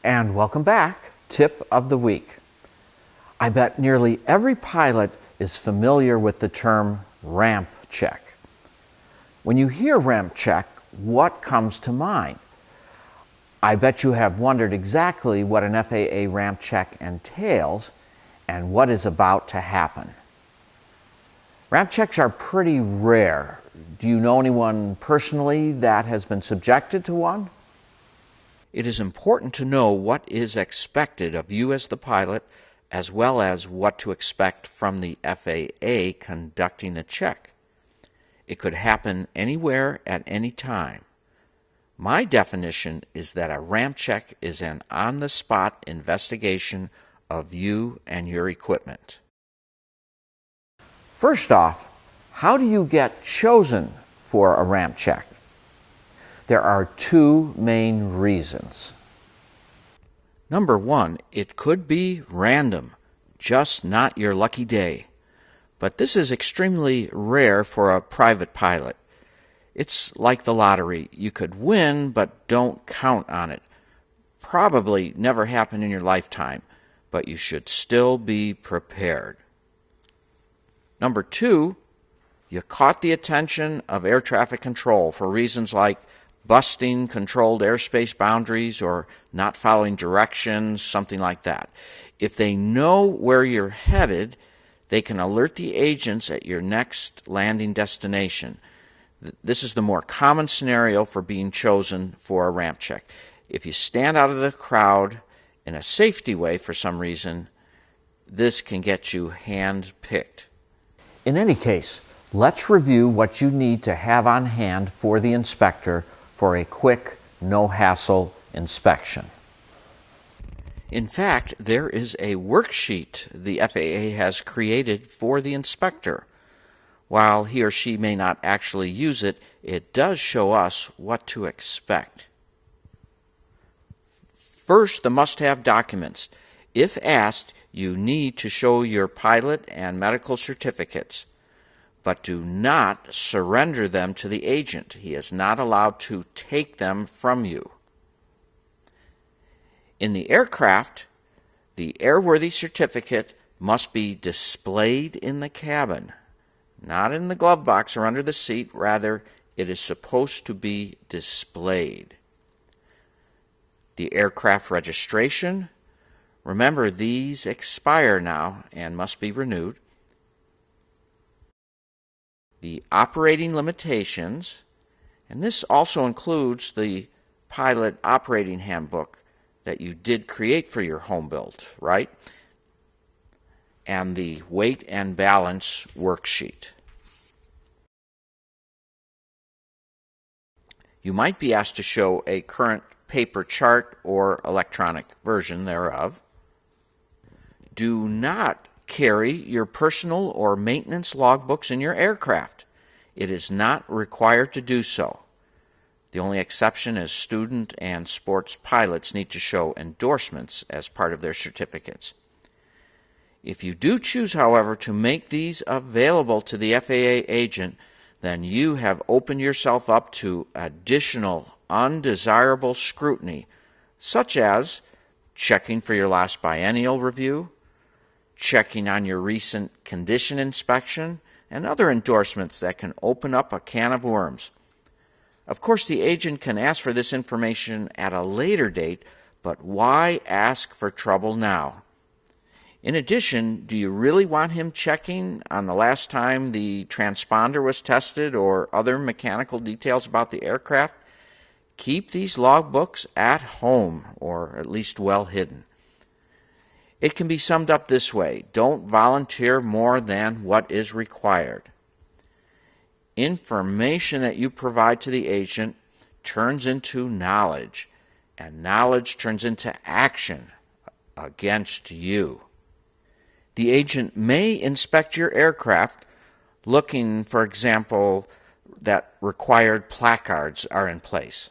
And welcome back. Tip of the week. I bet nearly every pilot is familiar with the term ramp check. When you hear ramp check, what comes to mind? I bet you have wondered exactly what an FAA ramp check entails and what is about to happen. Ramp checks are pretty rare. Do you know anyone personally that has been subjected to one? It is important to know what is expected of you as the pilot, as well as what to expect from the FAA conducting the check. It could happen anywhere at any time. My definition is that a ramp check is an on-the-spot investigation of you and your equipment. First off, how do you get chosen for a ramp check? There are two main reasons. Number one, it could be random, just not your lucky day. But this is extremely rare for a private pilot. It's like the lottery. You could win, but don't count on it. Probably never happen in your lifetime, but you should still be prepared. Number two, you caught the attention of air traffic control for reasons like busting controlled airspace boundaries or not following directions, something like that. If they know where you're headed, they can alert the agents at your next landing destination. This is the more common scenario for being chosen for a ramp check. If you stand out of the crowd in a safety way for some reason, this can get you hand-picked. In any case, let's review what you need to have on hand for the inspector for a quick, no-hassle inspection. In fact, there is a worksheet the FAA has created for the inspector. While he or she may not actually use it, it does show us what to expect. First, the must-have documents. If asked, you need to show your pilot and medical certificates, but do not surrender them to the agent. He is not allowed to take them from you. In the aircraft, the airworthy certificate must be displayed in the cabin, not in the glove box or under the seat. Rather, it is supposed to be displayed. The aircraft registration, remember these expire now and must be renewed. The operating limitations, and this also includes the pilot operating handbook that you did create for your Homebuilt, right? And the weight and balance worksheet. You might be asked to show a current paper chart or electronic version thereof. Do not carry your personal or maintenance logbooks in your aircraft. It is not required to do so. The only exception is student and sports pilots need to show endorsements as part of their certificates. If you do choose, however, to make these available to the FAA agent, then you have opened yourself up to additional undesirable scrutiny, such as checking for your last biennial review, checking on your recent condition inspection, and other endorsements that can open up a can of worms. Of course, the agent can ask for this information at a later date, but why ask for trouble now? In addition, do you really want him checking on the last time the transponder was tested or other mechanical details about the aircraft? Keep these logbooks at home, or at least well hidden. It can be summed up this way: don't volunteer more than what is required. Information that you provide to the agent turns into knowledge, and knowledge turns into action against you. The agent may inspect your aircraft looking, for example, that required placards are in place.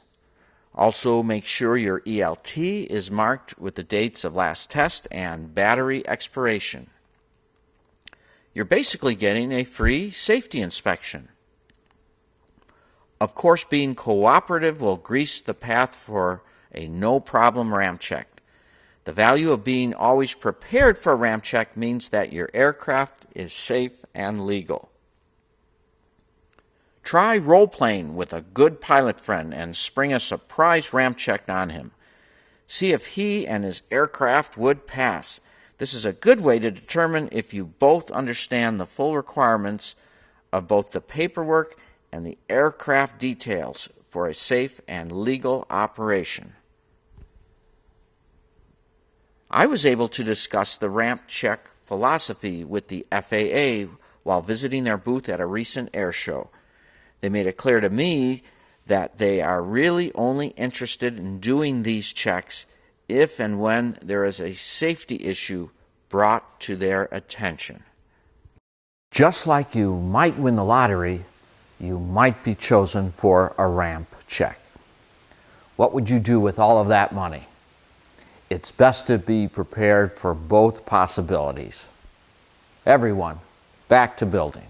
Also, make sure your ELT is marked with the dates of last test and battery expiration. You're basically getting a free safety inspection. Of course, being cooperative will grease the path for a no-problem ramp check. The value of being always prepared for a ramp check means that your aircraft is safe and legal. Try role-playing with a good pilot friend and spring a surprise ramp check on him. See if he and his aircraft would pass. This is a good way to determine if you both understand the full requirements of both the paperwork and the aircraft details for a safe and legal operation. I was able to discuss the ramp check philosophy with the FAA while visiting their booth at a recent air show. They made it clear to me that they are really only interested in doing these checks if and when there is a safety issue brought to their attention. Just like you might win the lottery, you might be chosen for a ramp check. What would you do with all of that money? It's best to be prepared for both possibilities. Everyone, back to building.